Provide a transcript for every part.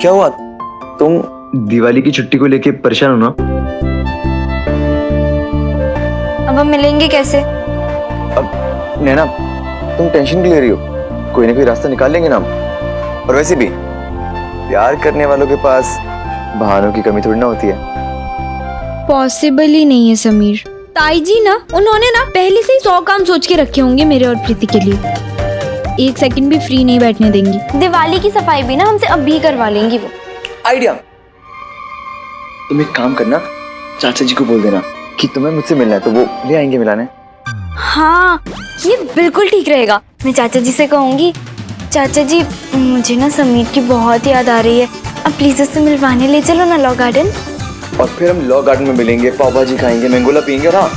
क्या हुआ? तुम दिवाली की छुट्टी को लेके परेशान हो ना? अब हम मिलेंगे कैसे? अब नैना, तुम टेंशन क्यों ले रही हो? कोई ना कोई रास्ता निकाल लेंगे ना हम। और वैसे भी प्यार करने वालों के पास बहानों की कमी थोड़ी ना होती है। पॉसिबल ही नहीं है समीर। ताई जी ना, उन्होंने ना पहले से ही 100 काम सोच के रखे होंगे मेरे और प्रीति के लिए। एक सेकंड भी फ्री नहीं बैठने देंगी। दिवाली की सफाई भी ना हमसे अब भी करवा लेंगी वो। आइडिया, तुम एक काम करना, चाचा जी को बोल देना कि तुम्हें मुझसे मिलना है तो वो ले आएंगे मिलाने। हाँ, ये बिल्कुल ठीक रहेगा। मैं चाचा जी से कहूंगी, चाचा जी मुझे ना समीर की बहुत याद आ रही है, अब प्लीज उससे मिलवाने ले चलो ना लॉ गार्डन। और फिर हम लॉ गार्डन में मिलेंगे, पाव भाजी खाएंगे, मैंगोला पियेंगे। और हाँ,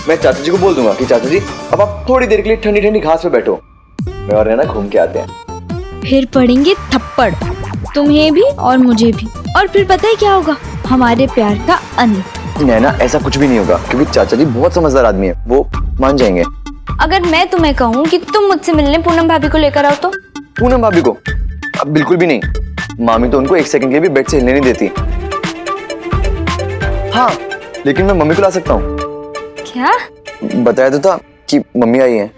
मैं चाचा जी को बोल दूंगा कि चाचा जी अब आप थोड़ी देर के लिए ठंडी ठंडी घास पे बैठो, मैं और नैना घूम के आते हैं। फिर पड़ेंगे थप्पड़, तुम्हें भी और मुझे भी। और फिर पता है क्या होगा? हमारे प्यार का अंत। नैना, ऐसा कुछ भी नहीं होगा क्योंकि चाचा जी बहुत समझदार आदमी है, वो मान जाएंगे। अगर मैं तुम्हें कहूँ कि तुम मुझसे मिलने पूनम भाभी को लेकर आओ तो? पूनम भाभी को? अब बिल्कुल भी नहीं, मामी तो उनको एक सेकंड के लिए भी बेड से हिलने नहीं देती। हाँ, लेकिन मैं मम्मी को ला सकता हूँ। क्या? बताया तो था कि मम्मी आई है।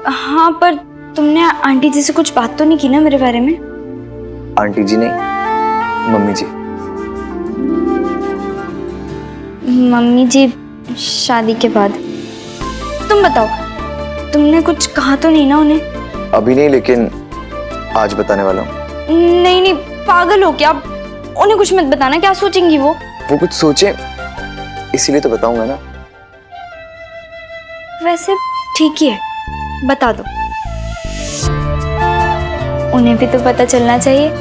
हाँ, पर तुमने आंटी जी से कुछ बात तो नहीं की ना मेरे बारे में? आंटी जी नहीं, मम्मी जी। मम्मी जी शादी के बाद। तुम बताओ, तुमने कुछ कहा तो नहीं ना उन्हें? अभी नहीं, लेकिन आज बताने वाला हूँ। नहीं नहीं, पागल हो क्या? उन्हें कुछ मत बताना, क्या सोचेंगी वो? वो कुछ सोचे इसीलिए तो बताऊंगा ना। वैसे ठीक ही है, बता दो। उन्हें भी तो पता चलना चाहिए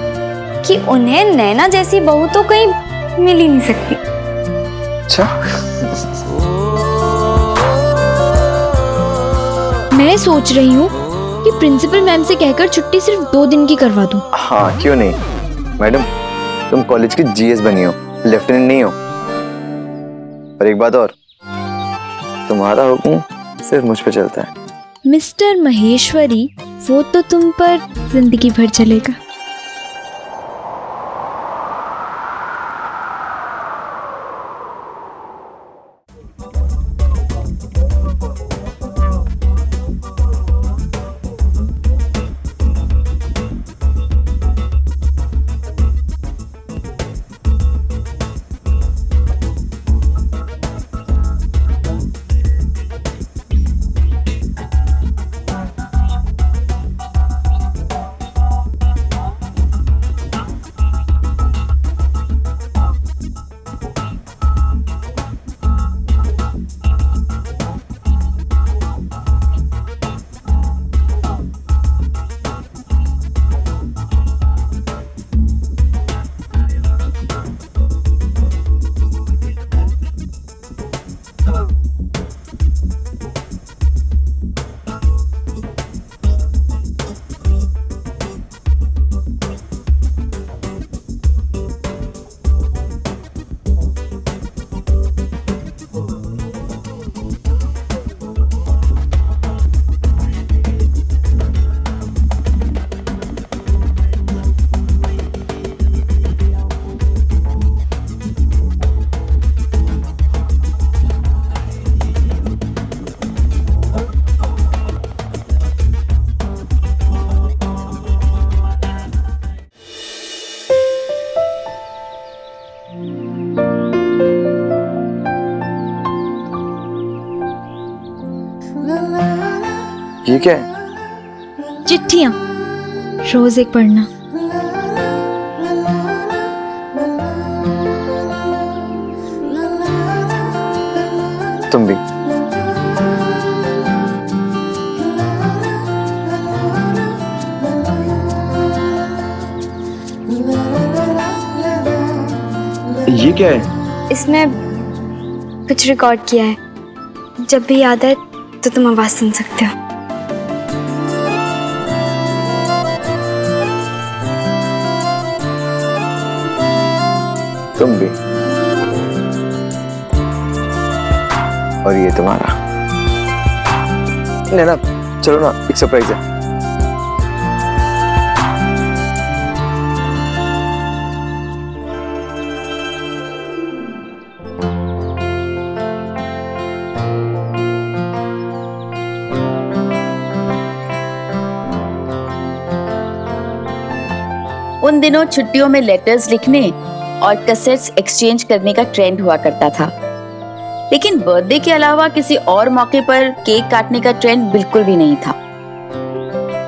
कि उन्हें नैना जैसी बहू तो कहीं मिल ही नहीं सकती। अच्छा, मैं सोच रही हूँ कि प्रिंसिपल मैम से कहकर छुट्टी सिर्फ 2 दिन की करवा दूं। हाँ क्यों नहीं। मैडम, तुम कॉलेज की जीएस बनी हो, लेफ्टिनेंट नहीं हो। और एक बात और, तुम्हारा हुक्म सिर्फ मुझ पे चलता है। मिस्टर महेश्वरी, वो तो तुम पर जिंदगी भर चलेगा। ये क्या है? चिट्ठियां, रोज एक पढ़ना। तुम भी। ये क्या है? इसमें कुछ रिकॉर्ड किया है, जब भी याद आए तो तुम आवाज सुन सकते हो। तुम भी। और ये तुम्हारा। नैना, चलो ना, एक सरप्राइज है। उन दिनों छुट्टियों में लेटर्स लिखने और कैसेट्स एक्सचेंज करने का ट्रेंड हुआ करता था, लेकिन बर्थडे के अलावा किसी और मौके पर केक काटने का ट्रेंड बिल्कुल भी नहीं था।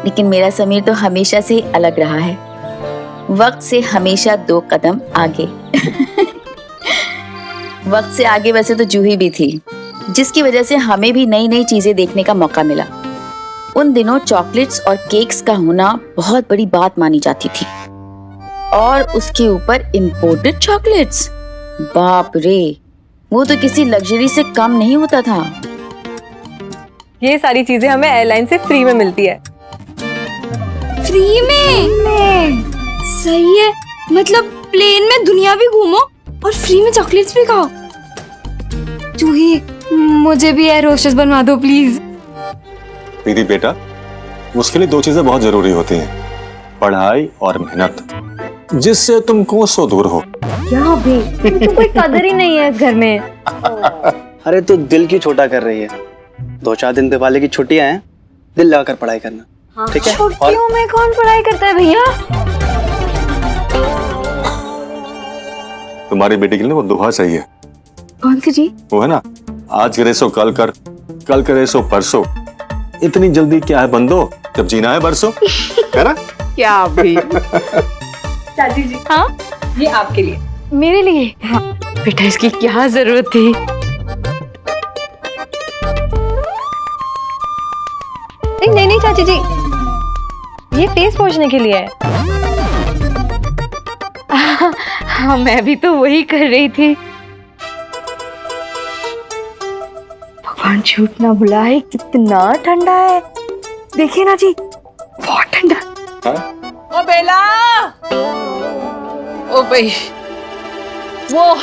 लेकिन मेरा समीर तो हमेशा से ही अलग रहा है, वक्त से हमेशा 2 कदम आगे। वक्त से आगे वैसे तो जूही भी थी, जिसकी वजह से हमें भी नई नई चीजें देखने का मौका मिला। उन दिनों चॉकलेट्स और केक्स का होना बहुत बड़ी बात मानी जाती थी, और उसके ऊपर इंपोर्टेड चॉकलेट्स, बाप रे, वो तो किसी लग्जरी से कम नहीं होता था। ये सारी चीजें हमें एयरलाइन से फ्री में मिलती है। फ्री में? सही है, मतलब प्लेन में दुनिया भी घूमो और फ्री में चॉकलेट्स भी खाओ। जूही, मुझे भी एयर होस्टेस बनवा दो प्लीज। दीदी बेटा, उसके लिए 2 चीजें बहुत जरूरी होती हैं, पढ़ाई और मेहनत, जिससे तुम कोसों दूर हो। क्या भी तो कोई कदर ही नहीं है इस घर में। अरे तू दिल क्यों छोटा कर रही है? 2-4 दिन दिवाली की छुट्टियां हैं, दिल लगाकर पढ़ाई करना। हाँ, ठीक है? छुट्टियों में कौन पढ़ाई करता है भैया? तुम्हारी बेटी के लिए वो दुआ चाहिए। कौन सी जी? वो है ना, आज करे सो कल कर, कल करे सो परसों। इतनी जल्दी क्या है बंदो, जब जीना है बरसों, है ना? क्या भी चाची जी, हाँ ये आपके लिए। मेरे लिए? हाँ बेटा, इसकी क्या जरूरत थी? नहीं नहीं चाची जी, ये टेस्ट पहुंचने के लिए है। हाँ मैं भी तो वही कर रही थी। भगवान झूठ ना बुलाए, कितना ठंडा है, देखिए ना जी, बहुत ठंडा। ओ बेला, ओ भाई, वो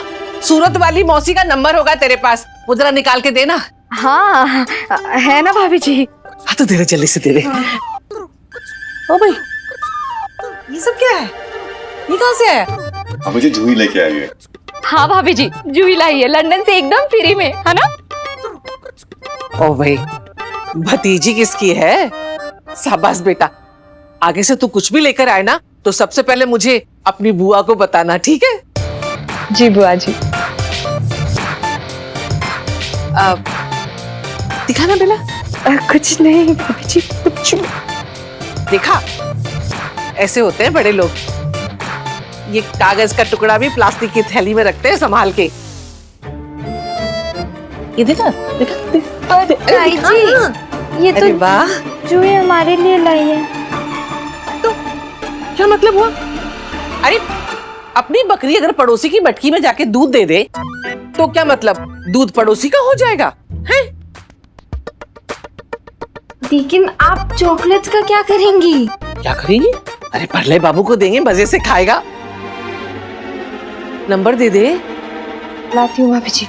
सूरत वाली मौसी का नंबर होगा तेरे पास, वो जरा निकाल के देना। हाँ है ना भाभी जी। हाँ तो दे रहे, जल्दी से दे रहे। ओ भाई, ये सब क्या है? ये कहाँ से आया? अब मुझे जूही लेके आई है। हाँ भाभी जी, जूही लाई है लंदन से एकदम फ्री में, है ना? ओ भाई, भतीजी किसकी है? शाबाश बेटा, आगे से तू कुछ भी लेकर आए ना तो सबसे पहले मुझे अपनी बुआ को बताना, ठीक है? जी बुआ जी। दिखाना बेला। कुछ नहीं भाभी जी, कुछ नहीं। देखा, ऐसे होते हैं बड़े लोग। ये कागज का टुकड़ा भी प्लास्टिक की थैली में रखते हैं संभाल के। ये देखा, देखा, देखा। ताई जी, ये अरे तो वाह, जूही हमारे लिए लाई है। तो क्या मतलब हुआ? अरे अपनी बकरी अगर पड़ोसी की मटकी में जाके दूध दे दे तो क्या मतलब, दूध पड़ोसी का हो जाएगा? हैं? लेकिन आप चॉकलेट्स का क्या करेंगी? क्या करेंगी? अरे परले बाबू को देंगे, मजे से खाएगा। नंबर दे दे। लाती हूँ भाभी जी।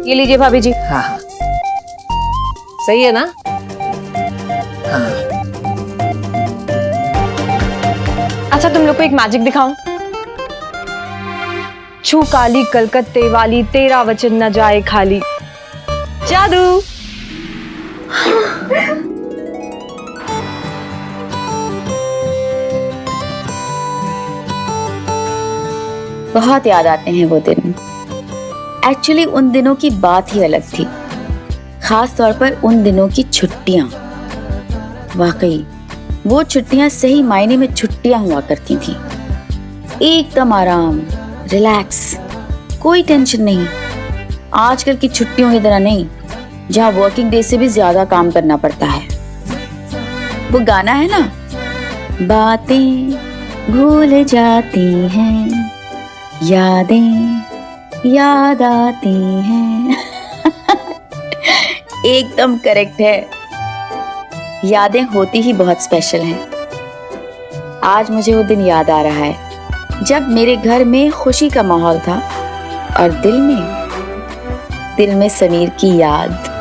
ये लीजिए भाभी जी। हाँ हाँ, सही है ना? हाँ। अच्छा तुम लोग को एक मैजिक दिखाऊं? छू काली कलकत्ते वाली, तेरा वचन न जाए खाली। जादू। बहुत याद आते हैं वो दिन। एक्चुअली उन दिनों की बात ही अलग थी, खास तौर पर उन दिनों की छुट्टियां। वाकई वो छुट्टियां सही मायने में छुट्टियां हुआ करती थी। एकदम आराम, रिलैक्स, कोई टेंशन नहीं। आजकल की छुट्टियों की तरह नहीं, जहाँ वर्किंग डे से भी ज्यादा काम करना पड़ता है। वो गाना है ना, बातें भूल जाती हैं, यादें याद आती हैं। एकदम करेक्ट है। यादें होती ही बहुत स्पेशल हैं। आज मुझे वो दिन याद आ रहा है जब मेरे घर में खुशी का माहौल था और दिल में समीर की याद।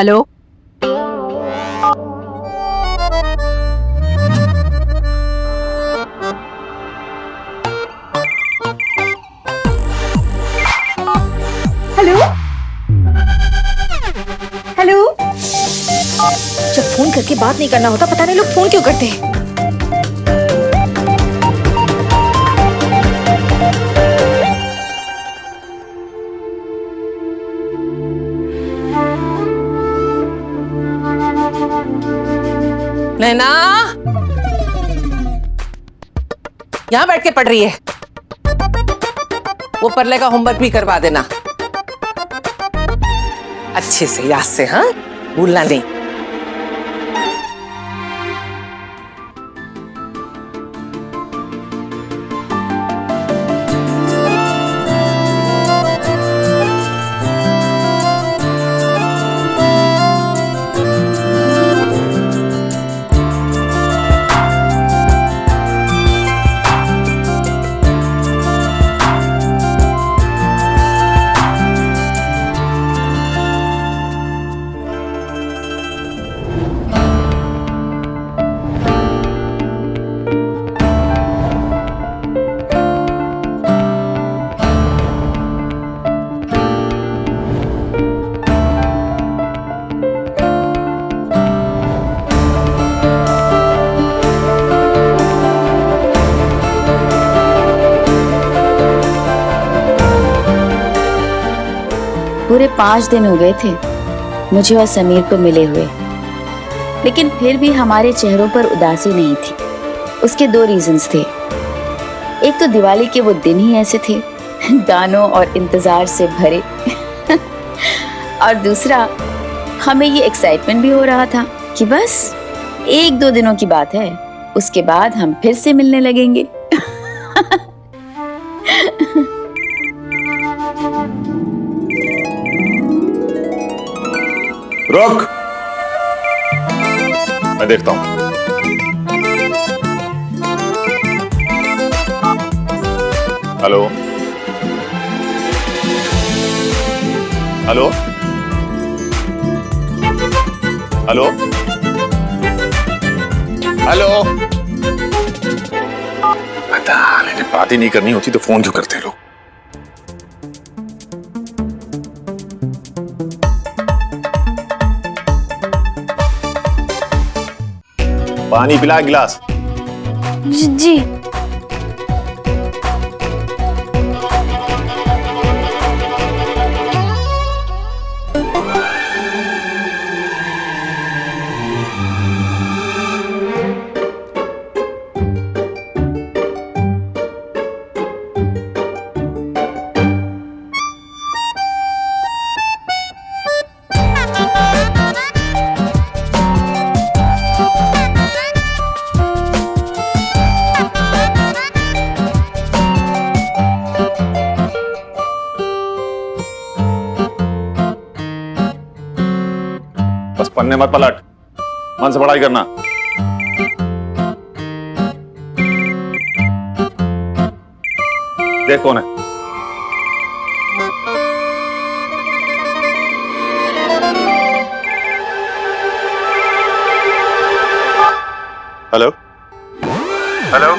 हेलो। Hello hello. जब फोन करके बात नहीं करना होता, पता नहीं लोग फोन क्यों करते हैं। नैना, यहां बैठ के पढ़ रही है। वो परले का होमवर्क भी करवा देना अच्छे से, याद से, हाँ, भूलना नहीं। पूरे 5 दिन हो गए थे मुझे और समीर को मिले हुए, लेकिन फिर भी हमारे चेहरों पर उदासी नहीं थी। उसके 2 रीजंस थे। एक तो दिवाली के वो दिन ही ऐसे थे, गानों और इंतजार से भरे और दूसरा, हमें ये एक्साइटमेंट भी हो रहा था कि बस 1-2 दिनों की बात है, उसके बाद हम फिर से मिलने लगेंगे। रुक, मैं देखता हूं। Hello hello hello hello. पता नहीं, बात ही नहीं करनी होती तो फोन क्यों करते हैं लोग। पानी पिला गिलास। जी। बस पन्ने मत पलट, मन से पढ़ाई करना। देख कौन है। Hello hello.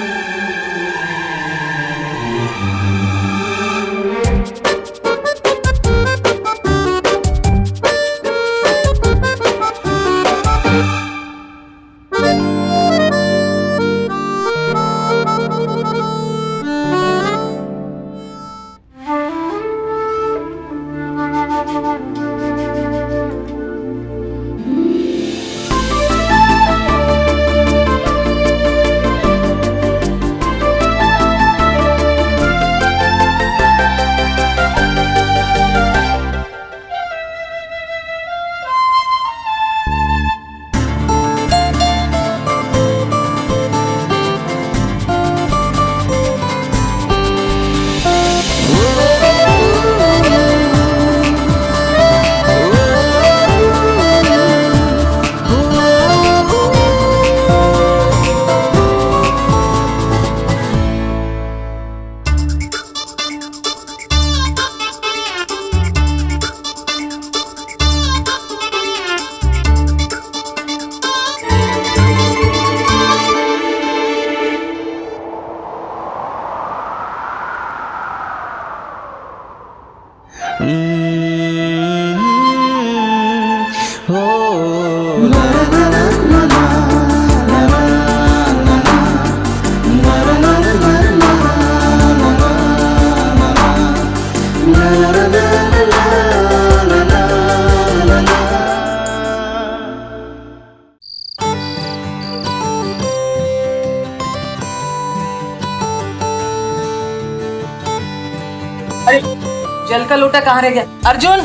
जल का लोटा कहाँ रह गया? अर्जुन,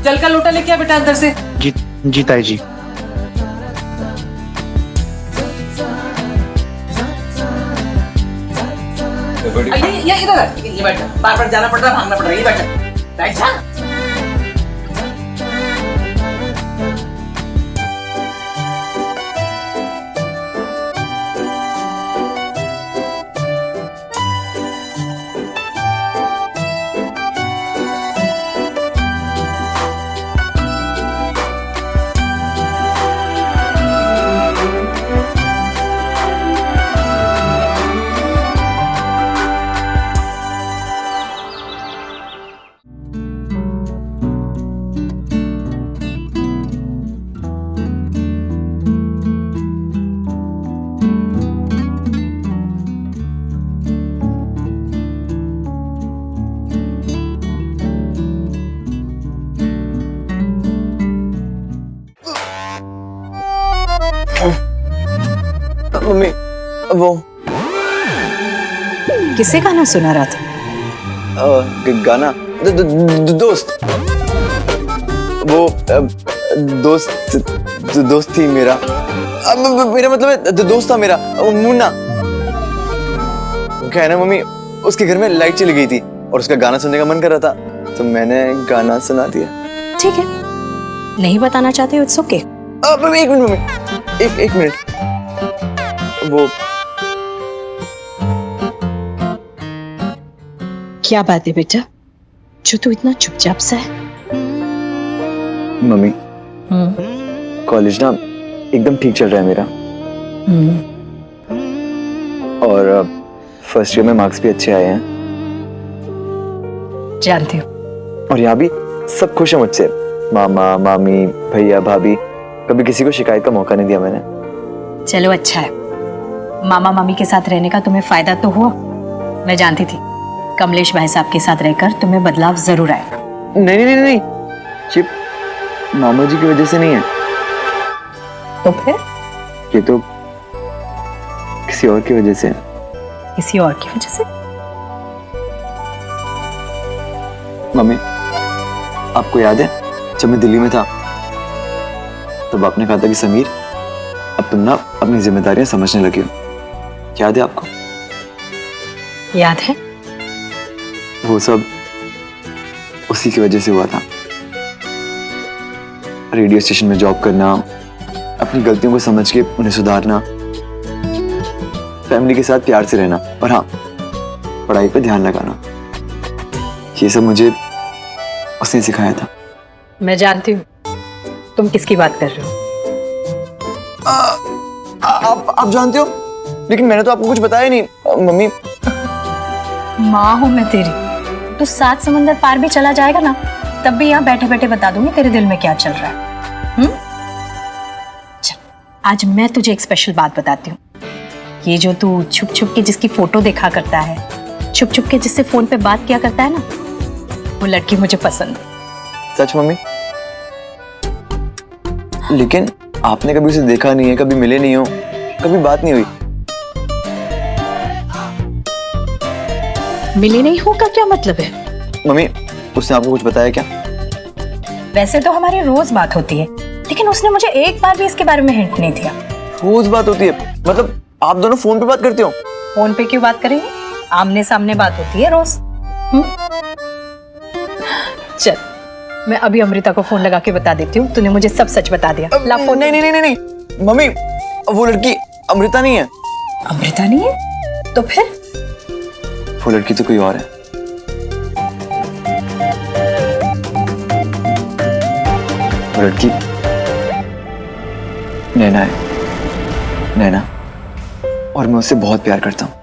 जल का लोटा लेके आ बेटा अंदर से। जी ताई जी। ये इधर है। ये बैठ, बार-बार जाना पड़ रहा है, भागना पड़ रहा है। ये बैठ जा। मम्मी वो किससे गाना सुना रहा था? गाना दोस्त वो दोस्त थी मेरा। मेरा मतलब है दोस्त था मेरा, मुन्ना। क्या है ना मम्मी, उसके घर में लाइट चली गई थी और उसका गाना सुनने का मन कर रहा था, तो मैंने गाना सुना दिया। ठीक है, नहीं बताना चाहते हो, इट्स ओके। मम्मी एक मिनट, मम्मी एक मिनट। वो क्या बात है बेटा, जो तू इतना चुपचाप सा है? मम्मी कॉलेज ना एकदम ठीक चल रहा है मेरा, और फर्स्ट ईयर में मार्क्स भी अच्छे आए हैं, जानती हूँ। और यहाँ भी सब खुश है मुझसे। मामा मामी भैया भाभी, कभी किसी को शिकायत का मौका नहीं दिया मैंने। चलो अच्छा है, मामा मामी के साथ रहने का तुम्हें फायदा तो हुआ। मैं जानती थी कमलेश भाई साहब के साथ रहकर तुम्हें बदलाव जरूर आएगा। नहीं नहीं नहीं, ये मामा जी की वजह से नहीं है, तो फिर? ये तो किसी और की वजह से है। किसी और की वजह से? मम्मी आपको याद है जब मैं दिल्ली में था, तब आपने कहा था कि समीर अब तुम ना अपनी जिम्मेदारियां समझने लगे हो, याद है आपको? याद है। वो सब उसी की वजह से हुआ था। रेडियो स्टेशन में जॉब करना, अपनी गलतियों को समझ के उन्हें सुधारना, फैमिली के साथ प्यार से रहना, और हाँ पढ़ाई पे ध्यान लगाना, ये सब मुझे उसने सिखाया था। मैं जानती हूँ तुम किसकी बात कर रहे हो। आप जानते हो, लेकिन मैंने तो आपको कुछ बताया नहीं। मम्मी माँ हूं मैं तेरी, तू 7 समंदर पार भी चला जाएगा ना, तब भी यहाँ बैठे बैठे बता दूंगी तेरे दिल में क्या चल रहा है। चल, आज मैं तुझे एक स्पेशल बात बताती हूँ। ये जो तू छुप छुप के जिसकी फोटो देखा करता है, छुप छुप के जिससे फोन पे बात किया करता है ना, वो लड़की मुझे पसंद है। सच मम्मी? लेकिन आपने कभी उसे देखा नहीं है, कभी मिले नहीं हो, कभी बात नहीं हुई। मिले नहीं हो का क्या मतलब है? मम्मी उसने आपको कुछ बताया क्या? वैसे तो हमारी रोज बात होती है, लेकिन उसने मुझे एक बार भी इसके बारे में हिंट नहीं दिया। रोज बात होती है? मतलब आप दोनों फोन पे बात करते हो? फोन पे क्यों बात करेंगे, आमने सामने बात होती है रोज। चल मैं अभी अमृता को फोन लगा के बता देती हूँ, तूने मुझे सब सच बता दिया। ला फोन। नहीं नहीं नहीं नहीं मम्मी, वो लड़की अमृता नहीं है। अमृता नहीं है? तो फिर? वो लड़की तो कोई और है। वो लड़की नैना है, नैना, और मैं उससे बहुत प्यार करता हूँ।